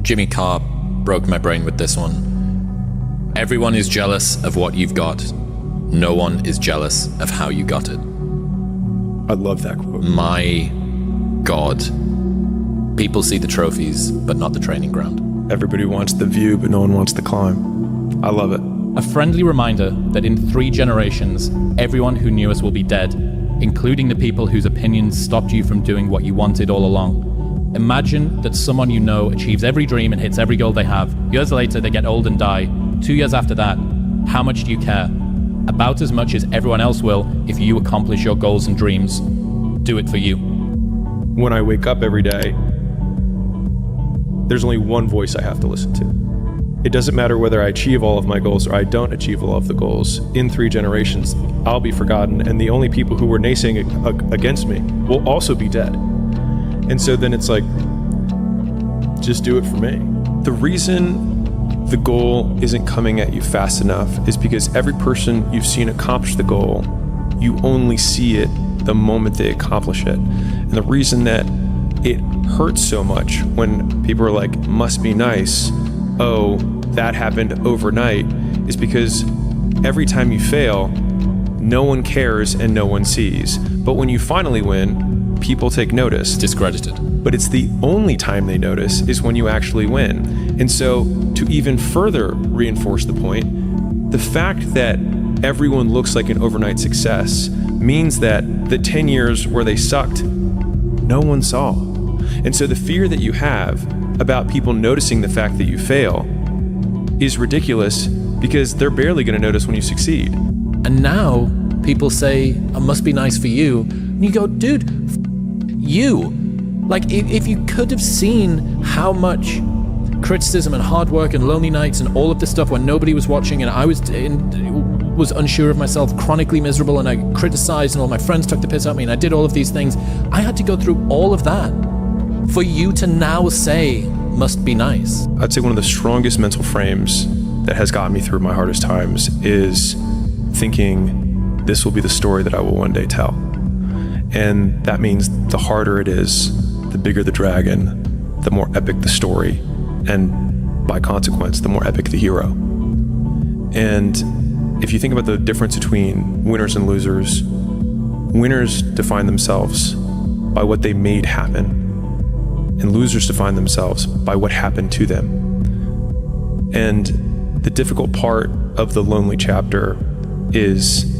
Jimmy Carr broke my brain with this one. Everyone is jealous of what you've got. No one is jealous of how you got it. I love that quote. My God. People see the trophies, but not the training ground. Everybody wants the view, but no one wants the climb. I love it. A friendly reminder that in 3 generations, everyone who knew us will be dead, including the people whose opinions stopped you from doing what you wanted all along. Imagine that someone you know achieves every dream and hits every goal they have. Years later, they get old and die. 2 years after that, how much do you care? About as much as everyone else will if you accomplish your goals and dreams. Do it for you. When I wake up every day, there's only one voice I have to listen to. It doesn't matter whether I achieve all of my goals or I don't achieve all of the goals. In 3 generations, I'll be forgotten, and the only people who were naysaying against me will also be dead. And so then it's like, just do it for me. The reason the goal isn't coming at you fast enough is because every person you've seen accomplish the goal, you only see it the moment they accomplish it. And the reason that it hurts so much when people are like, must be nice, oh, that happened overnight, is because every time you fail, no one cares and no one sees. But when you finally win, people take notice. It's discredited. But it's the only time they notice is when you actually win. And so to even further reinforce the point, the fact that everyone looks like an overnight success means that the 10 years where they sucked, no one saw. And so the fear that you have about people noticing the fact that you fail is ridiculous because they're barely going to notice when you succeed. And now people say, it must be nice for you. And you go, dude, you. Like, if you could have seen how much criticism and hard work and lonely nights and all of this stuff when nobody was watching and I was unsure of myself, chronically miserable, and I criticized and all my friends took the piss out of me and I did all of these things. I had to go through all of that for you to now say, must be nice. I'd say one of the strongest mental frames that has gotten me through my hardest times is thinking this will be the story that I will one day tell. And that means the harder it is, the bigger the dragon, the more epic the story, and by consequence, the more epic the hero. And if you think about the difference between winners and losers, winners define themselves by what they made happen, and losers define themselves by what happened to them. And the difficult part of the lonely chapter is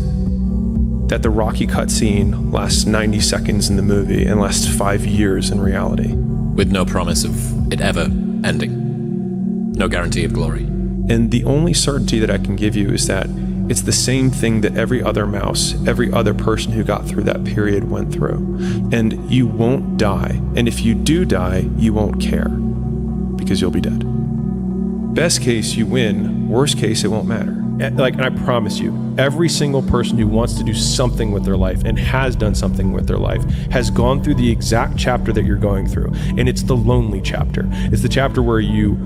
that the Rocky cutscene lasts 90 seconds in the movie and lasts 5 years in reality. With no promise of it ever ending. No guarantee of glory. And the only certainty that I can give you is that it's the same thing that every other mouse, every other person who got through that period went through. And you won't die. And if you do die, you won't care because you'll be dead. Best case, you win. Worst case, it won't matter. And I promise you, every single person who wants to do something with their life and has done something with their life has gone through the exact chapter that you're going through. And it's the lonely chapter. It's the chapter where you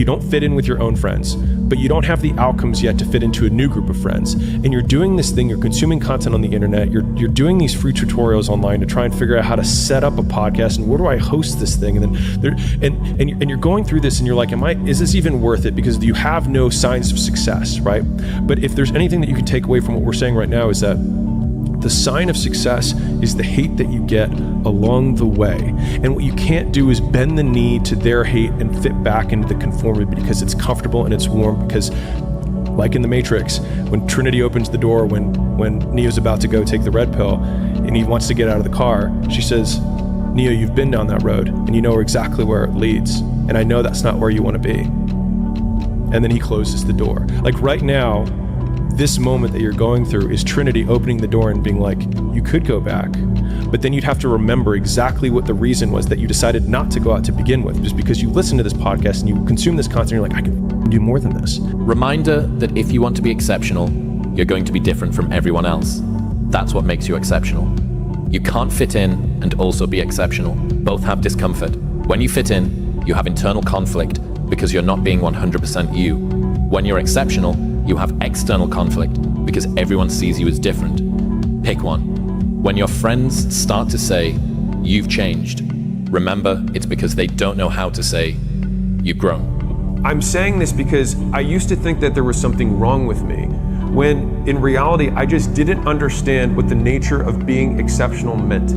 don't fit in with your own friends, but you don't have the outcomes yet to fit into a new group of friends. And you're doing this thing, you're consuming content on the internet, you're doing these free tutorials online to try and figure out how to set up a podcast and where do I host this thing? And then you're going through this and you're like, is this even worth it? Because you have no signs of success, right? But if there's anything that you can take away from what we're saying right now is that the sign of success is the hate that you get along the way. And what you can't do is bend the knee to their hate and fit back into the conformity because it's comfortable and it's warm. Because like in the Matrix, when Trinity opens the door, when Neo's about to go take the red pill and he wants to get out of the car, she says, Neo, you've been down that road and you know exactly where it leads. And I know that's not where you want to be. And then he closes the door. Like right now, this moment that you're going through is Trinity opening the door and being like, you could go back, but then you'd have to remember exactly what the reason was that you decided not to go out to begin with, just because you listen to this podcast and you consume this content, you're like, I can do more than this. Reminder that if you want to be exceptional, you're going to be different from everyone else. That's what makes you exceptional. You can't fit in and also be exceptional. Both have discomfort. When you fit in, you have internal conflict because you're not being 100% you. When you're exceptional, you have external conflict because everyone sees you as different. Pick one. When your friends start to say, you've changed, remember it's because they don't know how to say, you've grown. I'm saying this because I used to think that there was something wrong with me, when in reality, I just didn't understand what the nature of being exceptional meant.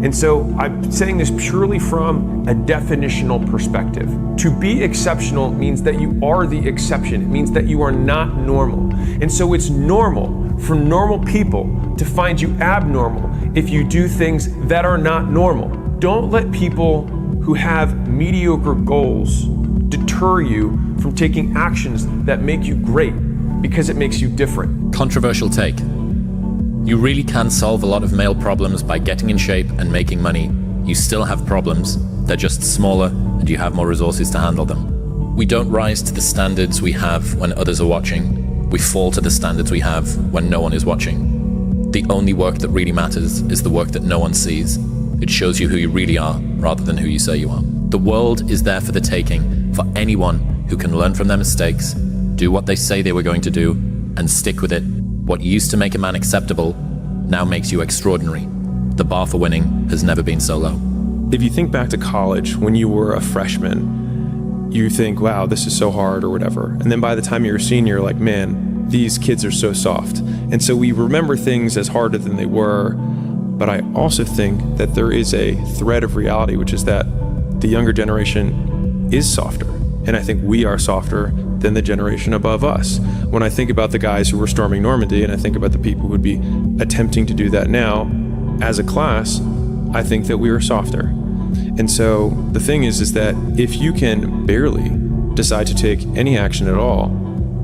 And so I'm saying this purely from a definitional perspective. To be exceptional means that you are the exception. It means that you are not normal. And so it's normal for normal people to find you abnormal if you do things that are not normal. Don't let people who have mediocre goals deter you from taking actions that make you great, because it makes you different. Controversial take. You really can solve a lot of male problems by getting in shape and making money. You still have problems. They're just smaller and you have more resources to handle them. We don't rise to the standards we have when others are watching. We fall to the standards we have when no one is watching. The only work that really matters is the work that no one sees. It shows you who you really are rather than who you say you are. The world is there for the taking for anyone who can learn from their mistakes, do what they say they were going to do, and stick with it. What used to make a man acceptable now makes you extraordinary. The bar for winning has never been so low. If you think back to college, when you were a freshman, you think, wow, this is so hard or whatever. And then by the time you're a senior, you're like, man, these kids are so soft. And so we remember things as harder than they were. But I also think that there is a thread of reality, which is that the younger generation is softer. And I think we are softer than the generation above us. When I think about the guys who were storming Normandy, and I think about the people who would be attempting to do that now, as a class, I think that we are softer. And so the thing is that if you can barely decide to take any action at all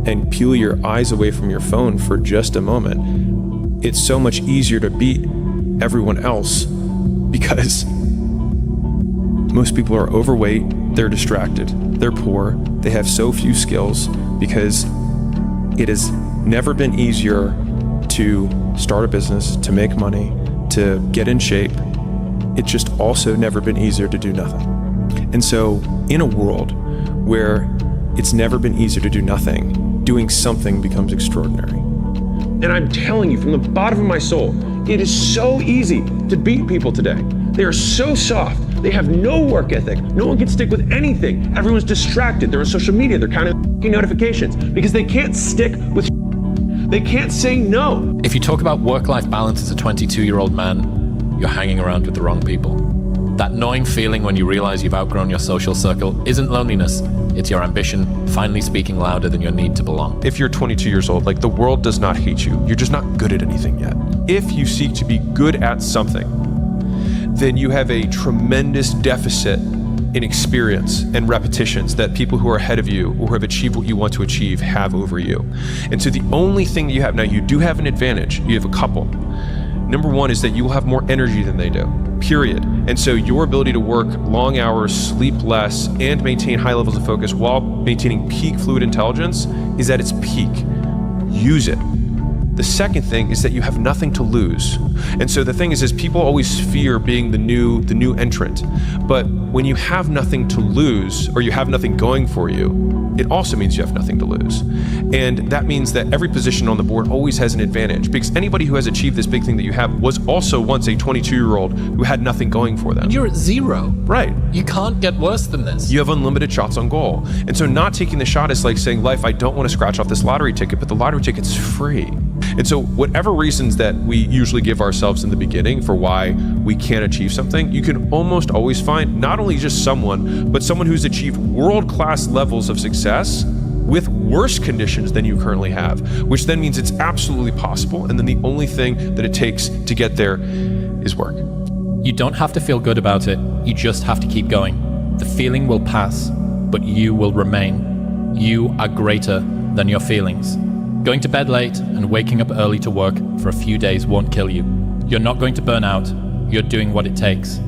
and peel your eyes away from your phone for just a moment, it's so much easier to beat everyone else, because most people are overweight, they're distracted, they're poor, they have so few skills, because it has never been easier to start a business, to make money, to get in shape. It's just also never been easier to do nothing. And so in a world where it's never been easier to do nothing, doing something becomes extraordinary. And I'm telling you from the bottom of my soul, it is so easy to beat people today. They are so soft. They have no work ethic. No one can stick with anything. Everyone's distracted. They're on social media. They're counting notifications because they can't stick with. They can't say no. If you talk about work-life balance as a 22-year-old man, you're hanging around with the wrong people. That gnawing feeling when you realize you've outgrown your social circle isn't loneliness. It's your ambition finally speaking louder than your need to belong. If you're 22 years old, the world does not hate you. You're just not good at anything yet. If you seek to be good at something, then you have a tremendous deficit in experience and repetitions that people who are ahead of you or who have achieved what you want to achieve have over you. And so the only thing that you have now, you do have an advantage. You have a couple. Number one is that you will have more energy than they do, period. And so your ability to work long hours, sleep less, and maintain high levels of focus while maintaining peak fluid intelligence is at its peak. Use it. The second thing is that you have nothing to lose. And so the thing is people always fear being the new entrant. But when you have nothing to lose, or you have nothing going for you, it also means you have nothing to lose. And that means that every position on the board always has an advantage, because anybody who has achieved this big thing that you have was also once a 22-year-old who had nothing going for them. And you're at zero. Right. You can't get worse than this. You have unlimited shots on goal. And so not taking the shot is like saying, life, I don't want to scratch off this lottery ticket, but the lottery ticket's free. And so whatever reasons that we usually give ourselves in the beginning for why we can't achieve something, you can almost always find not only just someone, but someone who's achieved world-class levels of success with worse conditions than you currently have, which then means it's absolutely possible. And then the only thing that it takes to get there is work. You don't have to feel good about it. You just have to keep going. The feeling will pass, but you will remain. You are greater than your feelings. Going to bed late and waking up early to work for a few days won't kill you. You're not going to burn out. You're doing what it takes.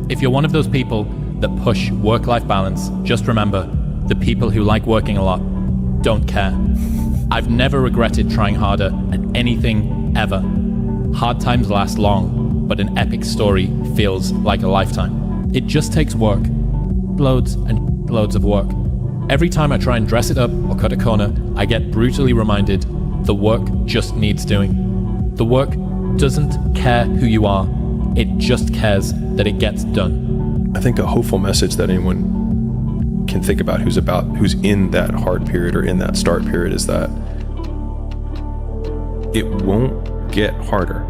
If you're one of those people that push work-life balance, just remember, the people who like working a lot don't care. I've never regretted trying harder at anything ever. Hard times last long, but an epic story feels like a lifetime. It just takes work. Loads and loads of work. Every time I try and dress it up or cut a corner, I get brutally reminded the work just needs doing. The work doesn't care who you are, it just cares that it gets done. I think a hopeful message that anyone can think about who's in that hard period or in that start period is that it won't get harder.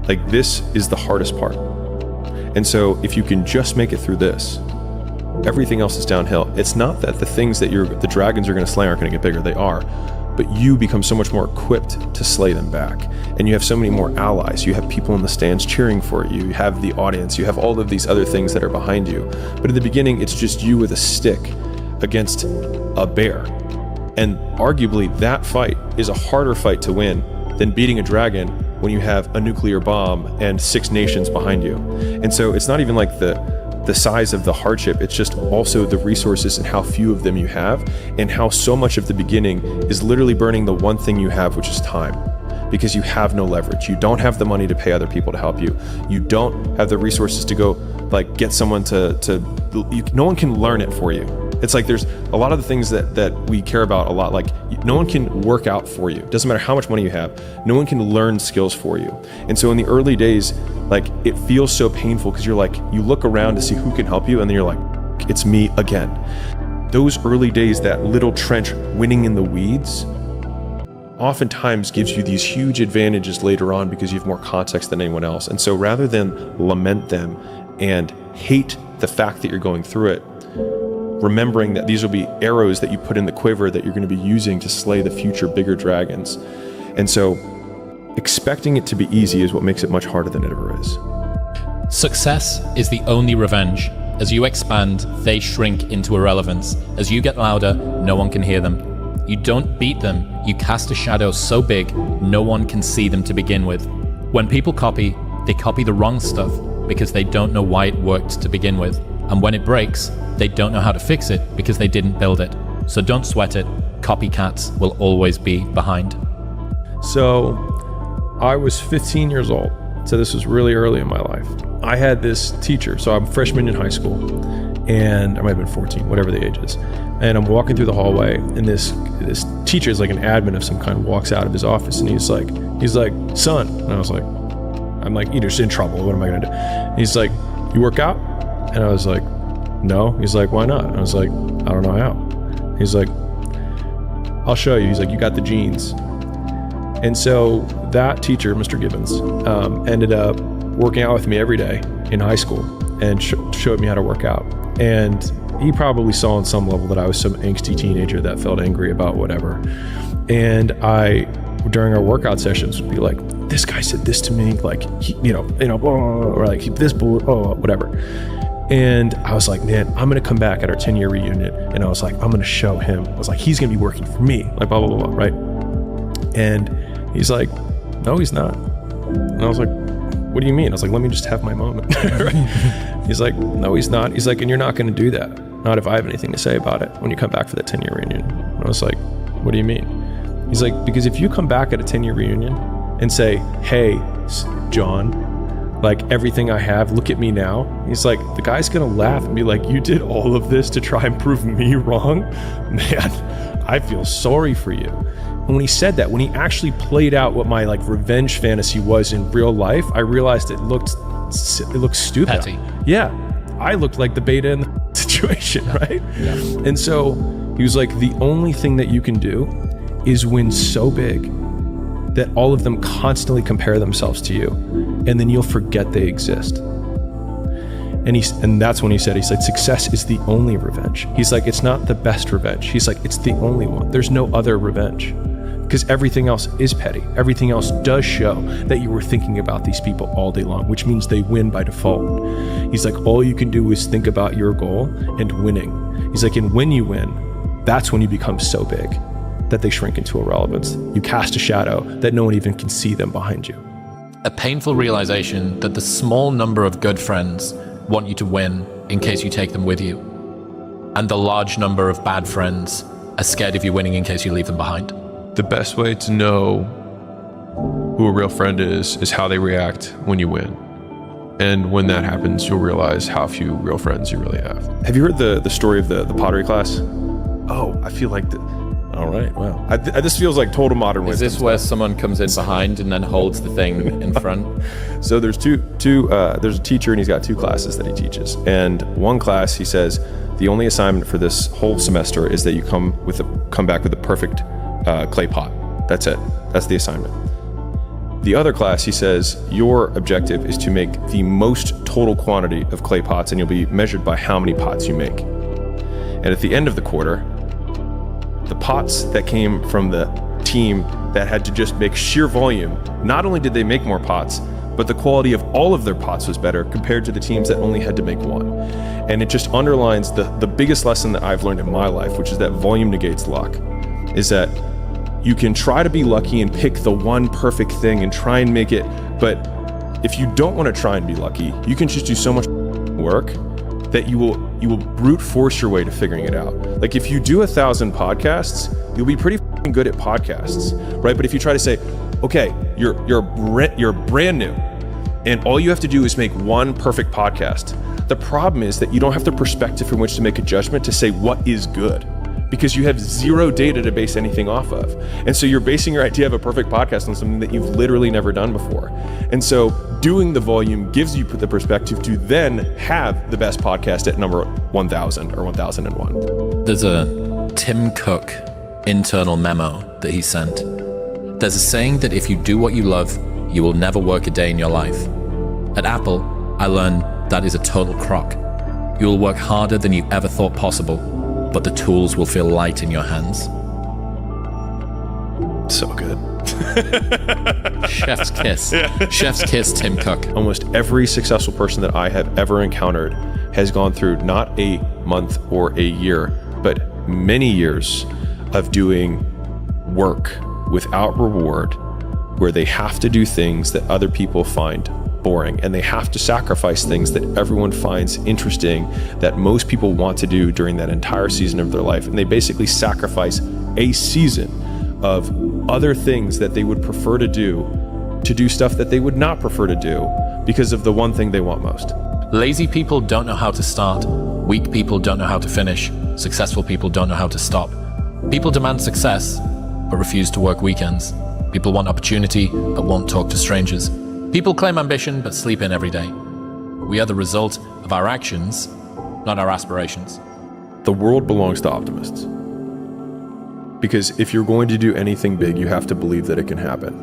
Like, this is the hardest part. And so if you can just make it through this, everything else is downhill. It's not that the things that the dragons are going to slay aren't going to get bigger. They are. But you become so much more equipped to slay them back. And you have so many more allies. You have people in the stands cheering for you. You have the audience. You have all of these other things that are behind you. But in the beginning, it's just you with a stick against a bear. And arguably, that fight is a harder fight to win than beating a dragon when you have a nuclear bomb and 6 nations behind you. And so it's not even like the size of the hardship, it's just also the resources and how few of them you have, and how so much of the beginning is literally burning the one thing you have, which is time. Because you have no leverage. You don't have the money to pay other people to help you. You don't have the resources to go like get someone no one can learn it for you. It's like there's a lot of the things that we care about a lot, like no one can work out for you. Doesn't matter how much money you have, no one can learn skills for you. And so in the early days, like it feels so painful because you're like, you look around to see who can help you and then you're like, it's me again. Those early days, that little trench winning in the weeds, oftentimes gives you these huge advantages later on because you have more context than anyone else. And so rather than lament them and hate the fact that you're going through it, remembering that these will be arrows that you put in the quiver that you're going to be using to slay the future bigger dragons. And so expecting it to be easy is what makes it much harder than it ever is. Success is the only revenge. As you expand, they shrink into irrelevance. As you get louder, no one can hear them. You don't beat them, you cast a shadow so big, no one can see them to begin with. When people copy, they copy the wrong stuff because they don't know why it worked to begin with. And when it breaks, they don't know how to fix it because they didn't build it. So don't sweat it. Copycats will always be behind. So I was 15 years old. So this was really early in my life. I had this teacher. So I'm a freshman in high school, and I might have been 14, whatever the age is. And I'm walking through the hallway, and this teacher is like an admin of some kind, walks out of his office, and he's like, son. And I was like, I'm like, you're just in trouble. What am I gonna do? And he's like, you work out? And I was like, no. He's like, why not? And I was like, I don't know how. He's like, I'll show you. He's like, you got the genes. And so that teacher, Mr. Gibbons, ended up working out with me every day in high school and showed me how to work out. And he probably saw on some level that I was some angsty teenager that felt angry about whatever. And I, during our workout sessions, would be like, this guy said this to me, like, or like this bull, whatever. And I was like, man, I'm going to come back at our 10-year reunion. And I was like, I'm going to show him. I was like, he's going to be working for me, like blah, blah, blah, blah, right? And he's like, no, he's not. And I was like, what do you mean? I was like, let me just have my moment. Right? He's like, no, he's not. He's like, and you're not going to do that. Not if I have anything to say about it when you come back for the 10-year reunion. And I was like, what do you mean? He's like, because if you come back at a 10-year reunion and say, hey, John, like everything I have, look at me now. He's like, the guy's gonna laugh and be like, you did all of this to try and prove me wrong? Man, I feel sorry for you. And when he said that, when he actually played out what my like revenge fantasy was in real life, I realized it looked stupid. Petty. Yeah, I looked like the beta in the situation, right? Yeah. And so he was like, the only thing that you can do is win so big that all of them constantly compare themselves to you, and then you'll forget they exist. And that's when he said, success is the only revenge. He's like, it's not the best revenge. He's like, it's the only one. There's no other revenge. Because everything else is petty. Everything else does show that you were thinking about these people all day long, which means they win by default. He's like, all you can do is think about your goal and winning. He's like, and when you win, that's when you become so big that they shrink into irrelevance. You cast a shadow that no one even can see them behind you. A painful realization that the small number of good friends want you to win in case you take them with you, and the large number of bad friends are scared of you winning in case you leave them behind. The best way to know who a real friend is how they react when you win. And when that happens, you'll realize how few real friends you really have. Have you heard the story of the pottery class? Oh, I feel like All right. Wow. This feels like total modern wisdom. Is this where someone comes in behind and then holds the thing in front? So there's there's a teacher and he's got 2 classes that he teaches. And one class, he says, the only assignment for this whole semester is that you come back with a perfect clay pot. That's it. That's the assignment. The other class, he says, your objective is to make the most total quantity of clay pots, and you'll be measured by how many pots you make. And at the end of the quarter, the pots that came from the team that had to just make sheer volume, not only did they make more pots, but the quality of all of their pots was better compared to the teams that only had to make one. And it just underlines the biggest lesson that I've learned in my life, which is that volume negates luck, is that you can try to be lucky and pick the one perfect thing and try and make it, but if you don't want to try and be lucky, you can just do so much work that you will brute force your way to figuring it out. Like if you do 1,000 podcasts, you'll be pretty good at podcasts, right? But if you try to say, okay, you're brand new, and all you have to do is make one perfect podcast. The problem is that you don't have the perspective from which to make a judgment to say what is good, because you have zero data to base anything off of. And so you're basing your idea of a perfect podcast on something that you've literally never done before. And so doing the volume gives you the perspective to then have the best podcast at number 1,000 or 1,001. There's a Tim Cook internal memo that he sent. There's a saying that if you do what you love, you will never work a day in your life. At Apple, I learned that is a total crock. You will work harder than you ever thought possible, but the tools will feel light in your hands. So good. Chef's kiss. Chef's kiss, Tim Cook. Almost every successful person that I have ever encountered has gone through not a month or a year, but many years of doing work without reward, where they have to do things that other people find boring, and they have to sacrifice things that everyone finds interesting, that most people want to do during that entire season of their life. And they basically sacrifice a season of other things that they would prefer to do stuff that they would not prefer to do because of the one thing they want most. Lazy people don't know how to start. Weak people don't know how to finish. Successful people don't know how to stop. People demand success, but refuse to work weekends. People want opportunity, but won't talk to strangers. People claim ambition, but sleep in every day. We are the result of our actions, not our aspirations. The world belongs to optimists. Because if you're going to do anything big, you have to believe that it can happen.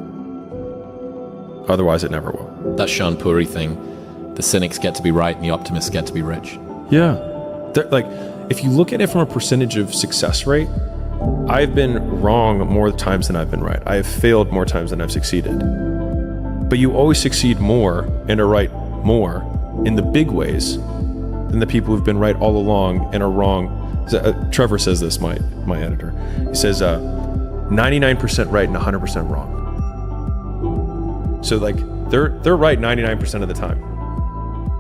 Otherwise, it never will. That Sean Puri thing. The cynics get to be right and the optimists get to be rich. Yeah. Like, if you look at it from a percentage of success rate, I've been wrong more times than I've been right. I have failed more times than I've succeeded. But you always succeed more and are right more in the big ways than the people who've been right all along and are wrong. Trevor says this, my editor. He says 99% right and 100% wrong. So like they're right 99% of the time,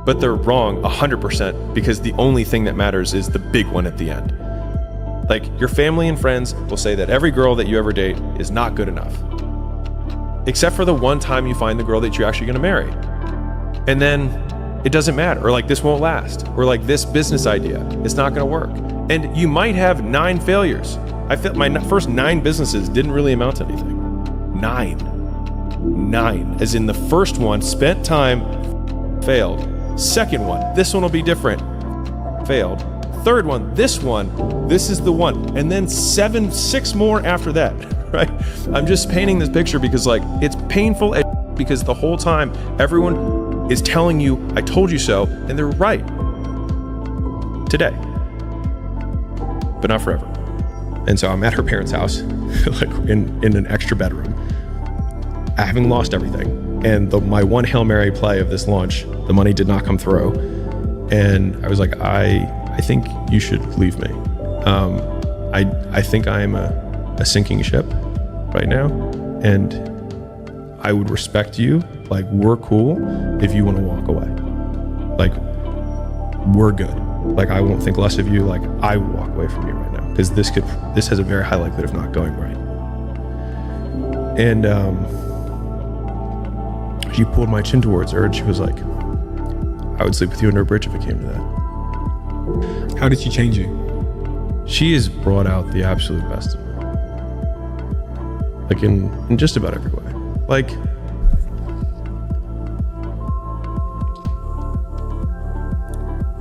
but they're wrong 100% because the only thing that matters is the big one at the end. Like your family and friends will say that every girl that you ever date is not good enough, except for the one time you find the girl that you're actually going to marry. And then it doesn't matter, or like this won't last, or like this business idea, it's not going to work. And you might have 9 failures. I felt my first 9 businesses didn't really amount to anything. 9, as in the first one, spent time, failed. Second one, this one will be different, failed. Third one, this is the one. And then 6 more after that, right? I'm just painting this picture because like it's painful because the whole time everyone is telling you, I told you so, and they're right. Today. But not forever. And so I'm at her parents' house, like in an extra bedroom, having lost everything. And my one Hail Mary play of this launch, the money did not come through. And I was like, I think you should leave me. I think I'm a sinking ship right now. And I would respect you. Like, we're cool if you want to walk away. Like, we're good. Like, I won't think less of you. Like, I would walk away from you right now because this has a very high likelihood of not going right. And she pulled my chin towards her and she was like, I would sleep with you under a bridge if it came to that. How did she change you? She has brought out the absolute best of me. like in just about every way. Like,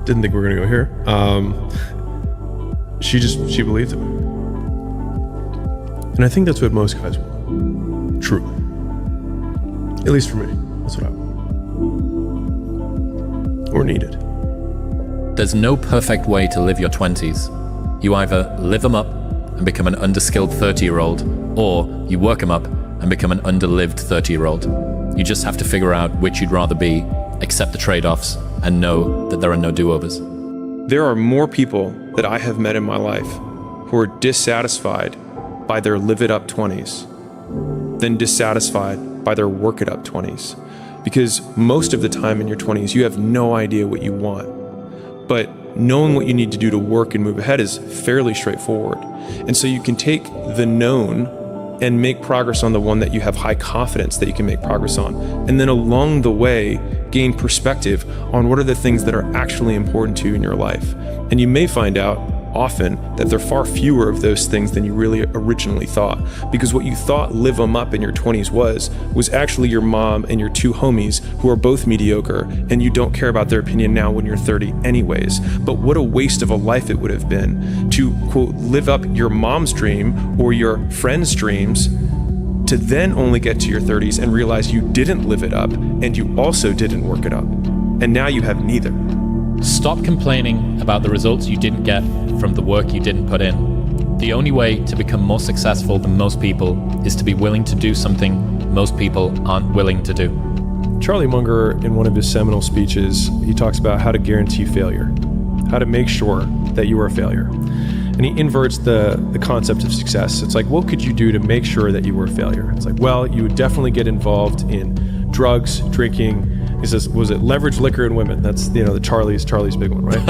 didn't think we were gonna go here. She believed in me. And I think that's what most guys want. Truly. At least for me. That's what I want. Or needed. There's no perfect way to live your 20s. You either live them up and become an underskilled 30-year-old, or you work them up and become an underlived 30-year-old. You just have to figure out which you'd rather be, accept the trade-offs, and know that there are no do-overs. There are more people that I have met in my life who are dissatisfied by their live-it-up 20s than dissatisfied by their work-it-up 20s. Because most of the time in your 20s, you have no idea what you want. But knowing what you need to do to work and move ahead is fairly straightforward. And so you can take the known and make progress on the one that you have high confidence that you can make progress on. And then along the way, gain perspective on what are the things that are actually important to you in your life. And you may find out often that there are far fewer of those things than you really originally thought. Because what you thought live them up in your 20s was actually your mom and your two homies who are both mediocre, and you don't care about their opinion now when you're 30 anyways. But what a waste of a life it would have been to, quote, live up your mom's dream or your friend's dreams to then only get to your 30s and realize you didn't live it up and you also didn't work it up. And now you have neither. Stop complaining about the results you didn't get from the work you didn't put in. The only way to become more successful than most people is to be willing to do something most people aren't willing to do. Charlie Munger, in one of his seminal speeches, he talks about how to guarantee failure, how to make sure that you are a failure. And he inverts the concept of success. It's like, what could you do to make sure that you were a failure? It's like, well, you would definitely get involved in drugs, drinking. He says, was it leverage, liquor, and women? That's, the Charlie's big one, right?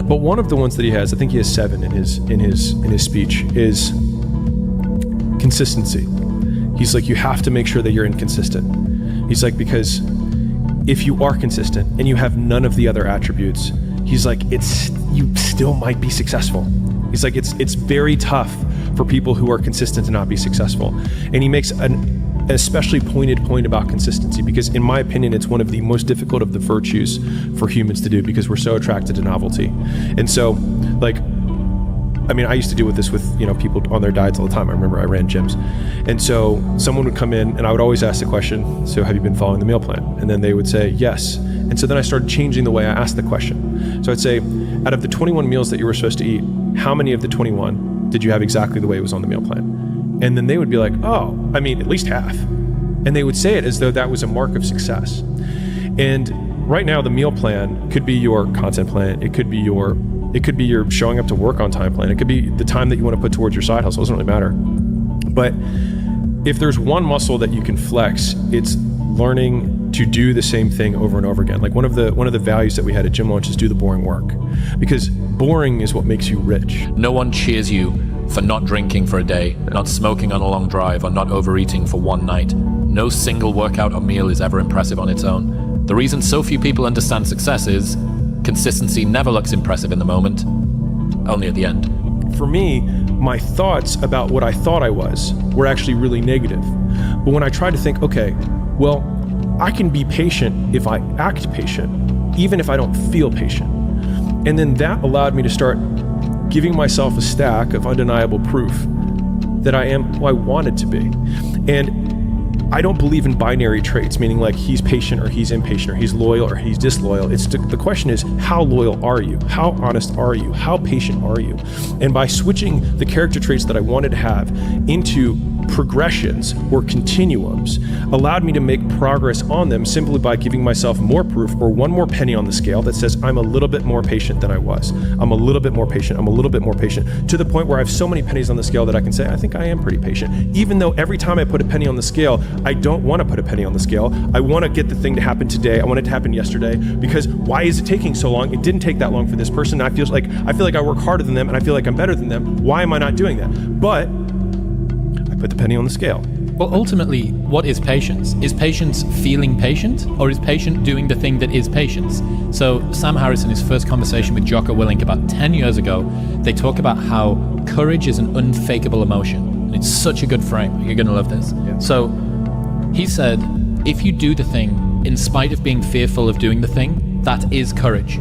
But one of the ones that he has, I think he has 7 in his speech, is consistency. He's like, you have to make sure that you're inconsistent. He's like, because if you are consistent and you have none of the other attributes, he's like, you still might be successful. He's like, it's very tough for people who are consistent to not be successful. And he makes an especially pointed point about consistency, because in my opinion, it's one of the most difficult of the virtues for humans to do, because we're so attracted to novelty. And so, I used to deal with this with, people on their diets all the time. I remember I ran gyms. And so someone would come in and I would always ask the question, so have you been following the meal plan? And then they would say, yes. And so then I started changing the way I asked the question. So I'd say, out of the 21 meals that you were supposed to eat, how many of the 21 did you have exactly the way it was on the meal plan? And then they would be like, at least half. And they would say it as though that was a mark of success. And right now, the meal plan could be your content plan. It could be your showing up to work on time plan. It could be the time that you want to put towards your side hustle. It doesn't really matter. But if there's one muscle that you can flex, it's learning to do the same thing over and over again. Like one of the values that we had at Gym Launch is do the boring work, because boring is what makes you rich. No one cheers you for not drinking for a day, not smoking on a long drive, or not overeating for one night. No single workout or meal is ever impressive on its own. The reason so few people understand success is consistency never looks impressive in the moment, only at the end. For me, my thoughts about what I thought I was were actually really negative. But when I tried to think, okay, well, I can be patient if I act patient, even if I don't feel patient. And then that allowed me to start giving myself a stack of undeniable proof that I am who I wanted to be. And I don't believe in binary traits, meaning like he's patient or he's impatient, or he's loyal or he's disloyal. The question is, how loyal are you? How honest are you? How patient are you? And by switching the character traits that I wanted to have into progressions or continuums allowed me to make progress on them simply by giving myself more proof, or one more penny on the scale that says I'm a little bit more patient than I was. I'm a little bit more patient. I'm a little bit more patient, to the point where I have so many pennies on the scale that I can say, I think I am pretty patient. Even though every time I put a penny on the scale, I don't want to put a penny on the scale. I want to get the thing to happen today. I want it to happen yesterday, because why is it taking so long? It didn't take that long for this person. I feel like I work harder than them, and I feel like I'm better than them. Why am I not doing that? But put the penny on the scale. Well, ultimately, what is patience? Is patience feeling patient, or is patient doing the thing that is patience? So Sam Harris, in his first conversation with Jocko Willink about 10 years ago, they talk about how courage is an unfakeable emotion. And it's such a good frame. You're going to love this. Yeah. So he said, if you do the thing in spite of being fearful of doing the thing, that is courage.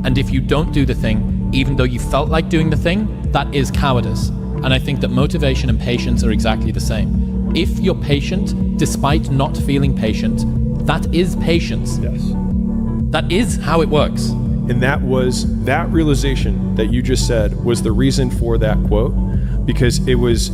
And if you don't do the thing, even though you felt like doing the thing, that is cowardice. And I think that motivation and patience are exactly the same. If you're patient, despite not feeling patient, that is patience. Yes. That is how it works. And that realization that you just said was the reason for that quote, because it was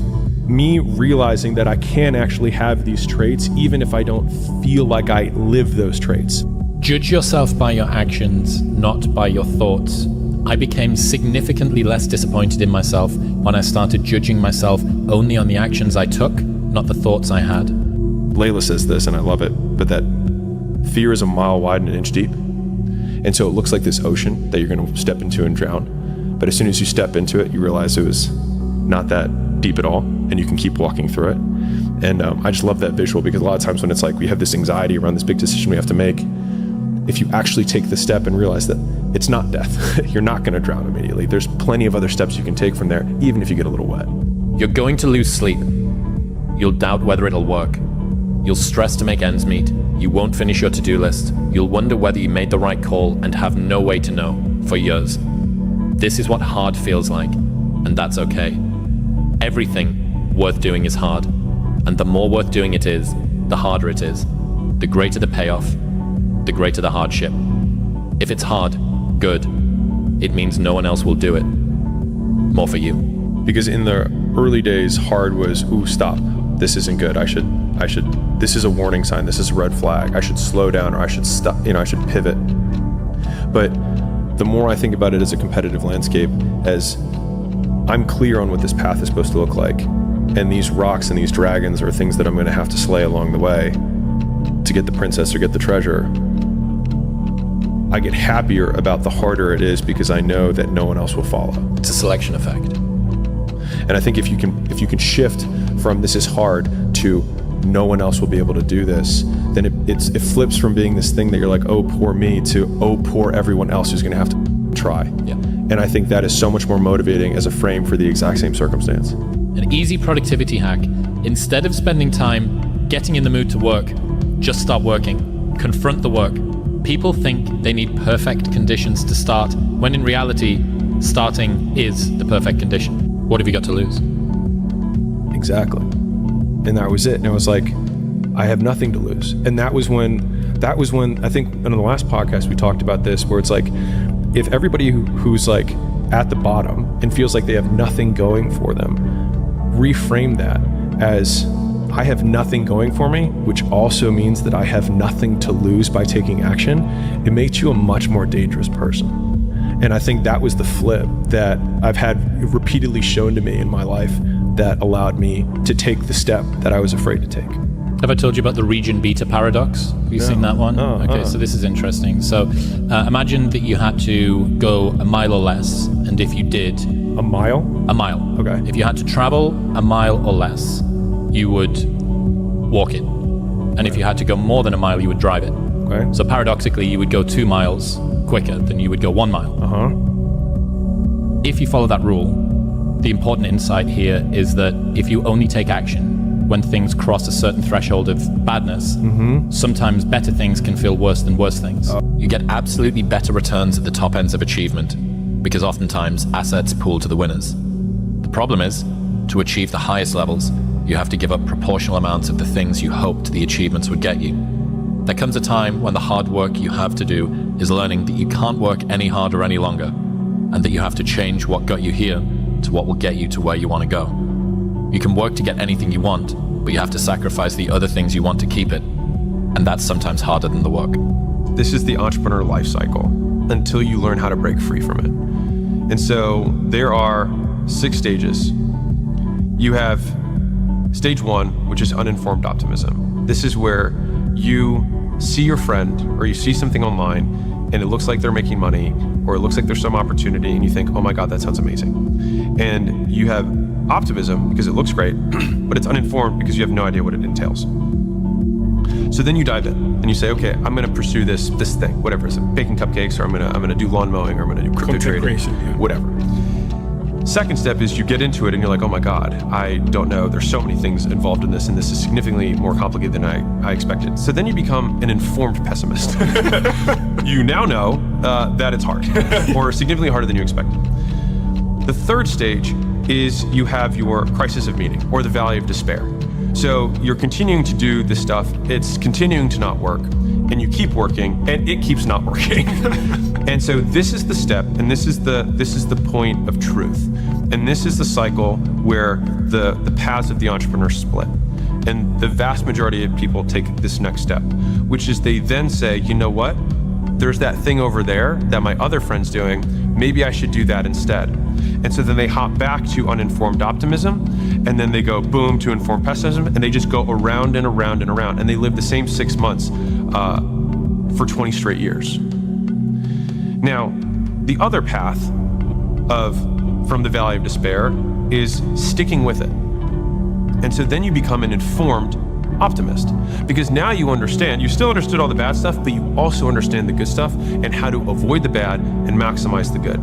me realizing that I can actually have these traits even if I don't feel like I live those traits. Judge yourself by your actions, not by your thoughts. I became significantly less disappointed in myself when I started judging myself only on the actions I took, not the thoughts I had. Layla says this, and I love it, but that fear is a mile wide and an inch deep. And so it looks like this ocean that you're going to step into and drown. But as soon as you step into it, you realize it was not that deep at all, and you can keep walking through it. And I just love that visual, because a lot of times when it's like we have this anxiety around this big decision we have to make, if you actually take the step and realize that it's not death, you're not going to drown immediately. There's plenty of other steps you can take from there, even if you get a little wet. You're going to lose sleep. You'll doubt whether it'll work. You'll stress to make ends meet. You won't finish your to-do list. You'll wonder whether you made the right call and have no way to know for years. This is what hard feels like, and that's okay. Everything worth doing is hard, and the more worth doing it is, the harder it is. The greater the payoff, the greater the hardship. If it's hard, good. It means no one else will do it. More for you. Because in the early days, hard was, ooh, stop. This isn't good. I should, this is a warning sign. This is a red flag. I should slow down, or I should stop, I should pivot. But the more I think about it as a competitive landscape, as I'm clear on what this path is supposed to look like, and these rocks and these dragons are things that I'm going to have to slay along the way to get the princess or get the treasure, I get happier about the harder it is, because I know that no one else will follow. It's a selection effect. And I think if you can shift from this is hard to no one else will be able to do this, then it flips from being this thing that you're like, oh, poor me, to oh, poor everyone else who's going to have to try. Yeah. And I think that is so much more motivating as a frame for the exact same circumstance. An easy productivity hack. Instead of spending time getting in the mood to work, just start working. Confront the work. People think they need perfect conditions to start, when in reality, starting is the perfect condition. What have you got to lose? Exactly. And that was it. And I was like, I have nothing to lose. And that was when I think in the last podcast we talked about this, where it's like, if everybody who's like at the bottom and feels like they have nothing going for them, reframe that as, I have nothing going for me, which also means that I have nothing to lose by taking action. It makes you a much more dangerous person. And I think that was the flip that I've had repeatedly shown to me in my life that allowed me to take the step that I was afraid to take. Have I told you about the region beta paradox? Have you seen that one? Okay, so this is interesting. So imagine that you had to go a mile or less, and if you did... A mile? A mile. Okay. If you had to travel a mile or less, you would walk it. And if you had to go more than a mile, you would drive it. Okay. So paradoxically, you would go 2 miles quicker than you would go 1 mile. If you follow that rule, the important insight here is that if you only take action when things cross a certain threshold of badness, sometimes better things can feel worse than worse things. You get absolutely better returns at the top ends of achievement, because oftentimes assets pool to the winners. The problem is, to achieve the highest levels, you have to give up proportional amounts of the things you hoped the achievements would get you. There comes a time when the hard work you have to do is learning that you can't work any harder any longer, and that you have to change what got you here to what will get you to where you want to go. You can work to get anything you want, but you have to sacrifice the other things you want to keep it, and that's sometimes harder than the work. This is the entrepreneur life cycle until you learn how to break free from it. And so there are 6 stages. You have stage 1, which is uninformed optimism. This is where you see your friend, or you see something online and it looks like they're making money, or it looks like there's some opportunity, and you think, oh my God, that sounds amazing. And you have optimism because it looks great, but it's uninformed because you have no idea what it entails. So then you dive in and you say, okay, I'm going to pursue this thing, whatever it is, baking cupcakes, or I'm going to do lawn mowing, or I'm going to do crypto trading, whatever. Second step is you get into it and you're like, oh my God, I don't know. There's so many things involved in this, and this is significantly more complicated than I expected. So then you become an informed pessimist. You now know that it's hard, or significantly harder than you expected. The third stage is you have your crisis of meaning, or the valley of despair. So you're continuing to do this stuff, it's continuing to not work, and you keep working, and it keeps not working. And so this is the step, and this is the point of truth. And this is the cycle where the paths of the entrepreneur split. And the vast majority of people take this next step, which is they then say, you know what? There's that thing over there that my other friend's doing. Maybe I should do that instead. And so then they hop back to uninformed optimism, and then they go boom to informed pessimism, and they just go around and around and around, and they live the same 6 months for 20 straight years. Now, the other path from the valley of despair is sticking with it. And so then you become an informed optimist, because now you understand, you still understood all the bad stuff, but you also understand the good stuff and how to avoid the bad and maximize the good.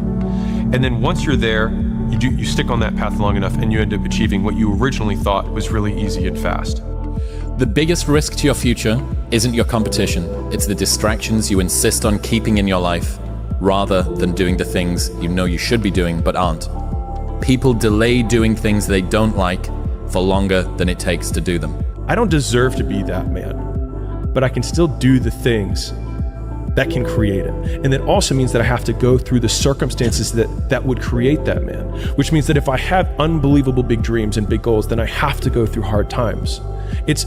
And then once you're there, you stick on that path long enough and you end up achieving what you originally thought was really easy and fast. The biggest risk to your future isn't your competition. It's the distractions you insist on keeping in your life rather than doing the things you know you should be doing but aren't. People delay doing things they don't like for longer than it takes to do them. I don't deserve to be that man, but I can still do the things that can create it. And that also means that I have to go through the circumstances that would create that man, which means that if I have unbelievable big dreams and big goals, then I have to go through hard times. It's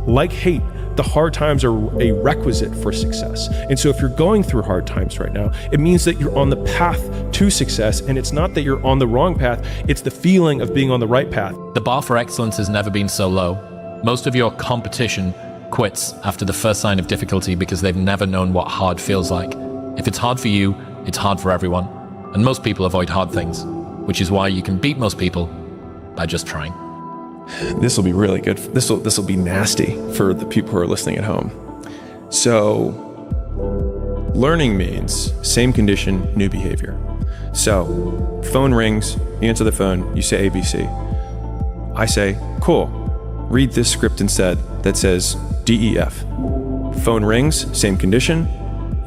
like hate. The hard times are a requisite for success. And so if you're going through hard times right now, it means that you're on the path to success, and it's not that you're on the wrong path, it's the feeling of being on the right path. The bar for excellence has never been so low. Most of your competition quits after the first sign of difficulty because they've never known what hard feels like. If it's hard for you, it's hard for everyone. And most people avoid hard things, which is why you can beat most people by just trying. This will be really good. This will be nasty for the people who are listening at home. So, learning means same condition, new behavior. So, phone rings, you answer the phone, you say ABC. I say, cool, read this script instead that says DEF. Phone rings, same condition,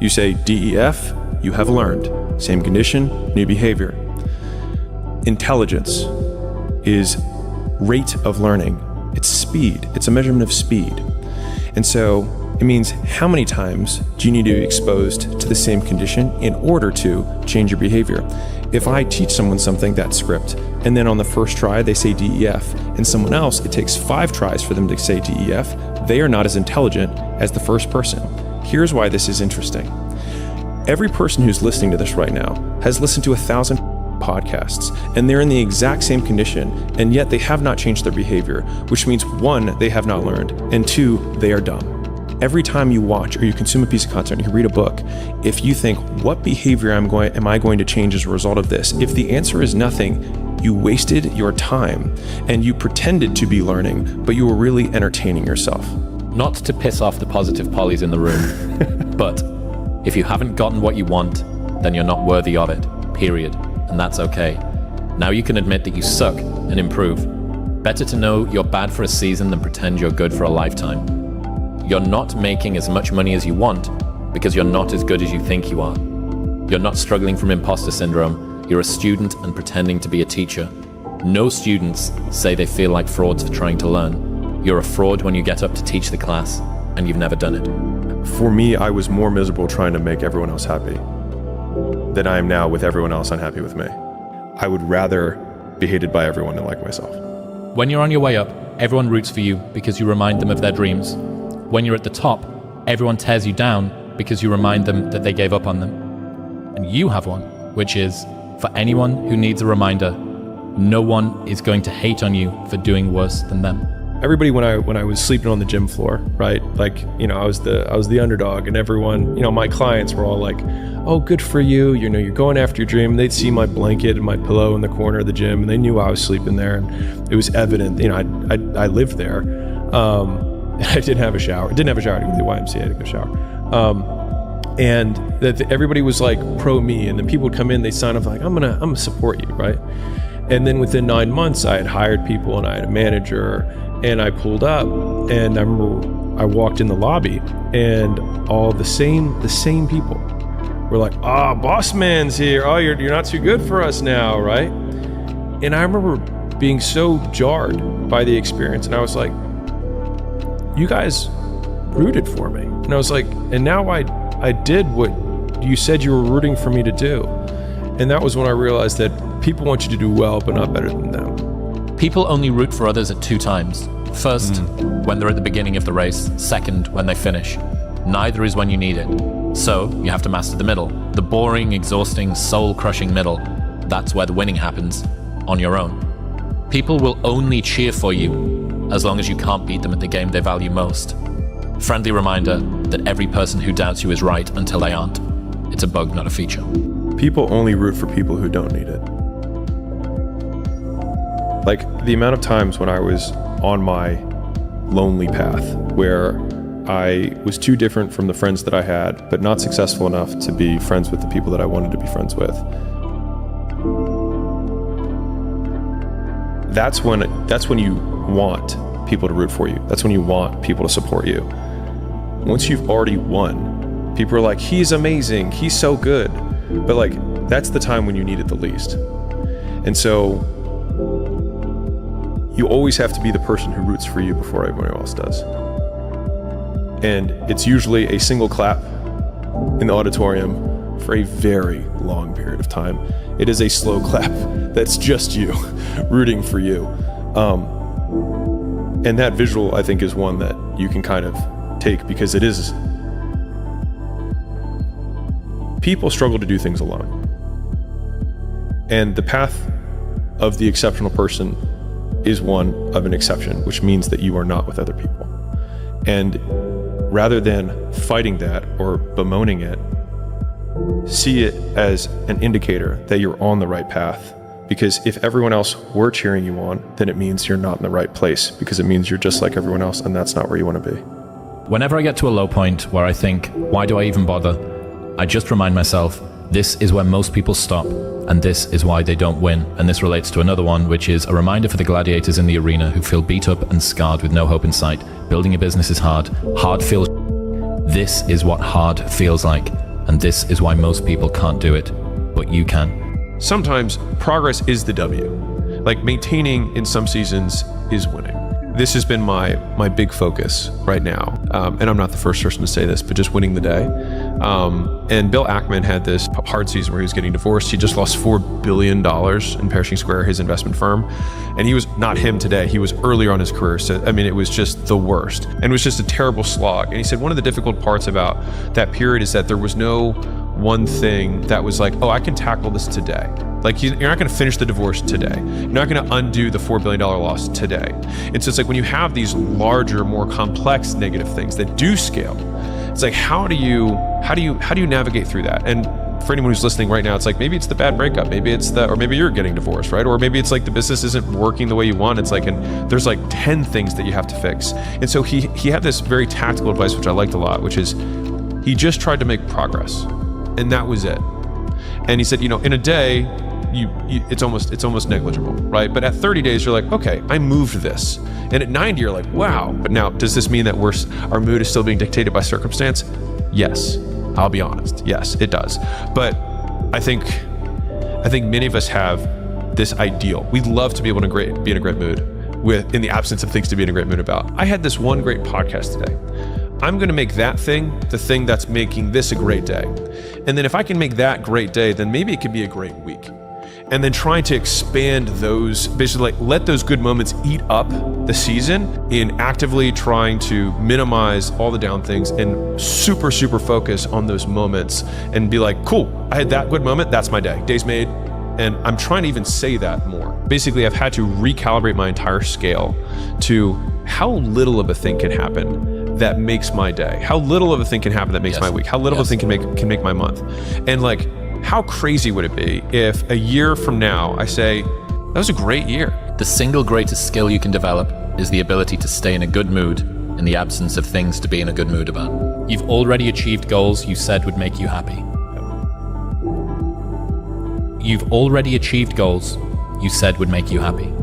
you say DEF, you have learned. Same condition, new behavior. Intelligence is rate of learning. It's speed. It's a measurement of speed. And so it means how many times do you need to be exposed to the same condition in order to change your behavior? If I teach someone something, that script, and then on the first try they say DEF, and someone else, it takes 5 tries for them to say DEF, they are not as intelligent as the first person. Here's why this is interesting. Every person who's listening to this right now has listened to 1,000 podcasts, and they're in the exact same condition, and yet they have not changed their behavior, which means 1, they have not learned, and 2, they are dumb. Every time you watch or you consume a piece of content, you read a book, if you think, what behavior am I going to change as a result of this? If the answer is nothing, you wasted your time, and you pretended to be learning, but you were really entertaining yourself. Not to piss off the positive polys in the room, but if you haven't gotten what you want, then you're not worthy of it, period. And that's okay. Now you can admit that you suck and improve. Better to know you're bad for a season than pretend you're good for a lifetime. You're not making as much money as you want because you're not as good as you think you are. You're not struggling from imposter syndrome. You're a student and pretending to be a teacher. No students say they feel like frauds for trying to learn. You're a fraud when you get up to teach the class, and you've never done it. For me, I was more miserable trying to make everyone else happy than I am now with everyone else unhappy with me. I would rather be hated by everyone than like myself. When you're on your way up, everyone roots for you because you remind them of their dreams. When you're at the top, everyone tears you down because you remind them that they gave up on them. And you have one, which is, for anyone who needs a reminder, no one is going to hate on you for doing worse than them. Everybody, when I was sleeping on the gym floor, right? Like, I was the underdog, and everyone, my clients were all like, "Oh, good for you. You're going after your dream." And they'd see my blanket and my pillow in the corner of the gym, and they knew I was sleeping there, and it was evident. I lived there. I didn't have a shower. I didn't have a shower to go to the YMCA to go shower. And that everybody was like pro me, and then people would come in, they sign up like, I'm gonna support you, right? And then within 9 months, I had hired people and I had a manager, and I pulled up, and I remember I walked in the lobby, and all the same people were like, boss man's here. Oh, you're not too good for us now, right? And I remember being so jarred by the experience, and I was like, you guys rooted for me. And I was like, and now I did what you said you were rooting for me to do. And that was when I realized that people want you to do well, but not better than them. People only root for others at 2 times. First, when they're at the beginning of the race. Second, when they finish. Neither is when you need it. So, you have to master the middle. The boring, exhausting, soul-crushing middle. That's where the winning happens, on your own. People will only cheer for you as long as you can't beat them at the game they value most. Friendly reminder that every person who doubts you is right until they aren't. It's a bug, not a feature. People only root for people who don't need it. Like the amount of times when I was on my lonely path where I was too different from the friends that I had, but not successful enough to be friends with the people that I wanted to be friends with. That's when you want people to root for you. That's when you want people to support you. Once you've already won, people are like, he's amazing, he's so good. But like, that's the time when you need it the least. And so you always have to be the person who roots for you before everyone else does. And it's usually a single clap in the auditorium for a very long period of time. It is a slow clap that's just you rooting for you. And that visual, I think, is one that you can kind of take, because it is. People struggle to do things alone. And the path of the exceptional person is one of an exception, which means that you are not with other people. And rather than fighting that or bemoaning it, see it as an indicator that you're on the right path. Because if everyone else were cheering you on, then it means you're not in the right place, because it means you're just like everyone else, and that's not where you want to be. Whenever I get to a low point where I think, why do I even bother? I just remind myself, this is where most people stop, and this is why they don't win. And this relates to another one, which is a reminder for the gladiators in the arena who feel beat up and scarred with no hope in sight. Building a business is hard. Hard feels. This is what hard feels like, and this is why most people can't do it, but you can. Sometimes progress is the W. Like maintaining in some seasons is winning. This has been my big focus right now. And I'm not the first person to say this, but just winning the day. And Bill Ackman had this hard season where he was getting divorced. He just lost $4 billion in Pershing Square, his investment firm. And he was not him today. He was earlier on his career. So, I mean, it was just the worst. And it was just a terrible slog. And he said one of the difficult parts about that period is that there was no one thing that was like, oh, I can tackle this today. Like, you're not going to finish the divorce today. You're not going to undo the $4 billion loss today. And so it's like when you have these larger, more complex negative things that do scale, it's like, how do you navigate through that? And for anyone who's listening right now, it's like, maybe it's the bad breakup, or maybe you're getting divorced, right? Or maybe it's like the business isn't working the way you want. It's like, and there's like 10 things that you have to fix. And so he had this very tactical advice, which I liked a lot, which is he just tried to make progress, and that was it. And he said, in a day, it's almost negligible, right? But at 30 days, you're like, okay, I moved this. And at 90, you're like, wow. But now, does this mean that our mood is still being dictated by circumstance? Yes, I'll be honest. Yes, it does. But I think many of us have this ideal. We'd love to be able to be in a great mood in the absence of things to be in a great mood about. I had this one great podcast today. I'm going to make that thing the thing that's making this a great day. And then if I can make that great day, then maybe it could be a great week. And then trying to expand those, basically like let those good moments eat up the season in actively trying to minimize all the down things and super, super focus on those moments and be like, cool, I had that good moment, that's my day, day's made. And I'm trying to even say that more. Basically, I've had to recalibrate my entire scale to how little of a thing can happen that makes my day. How little of a thing can happen that makes my week. How little of a thing can make my month. And like, how crazy would it be if a year from now I say, that was a great year? The single greatest skill you can develop is the ability to stay in a good mood in and the absence of things to be in a good mood about. You've already achieved goals you said would make you happy. You've already achieved goals you said would make you happy.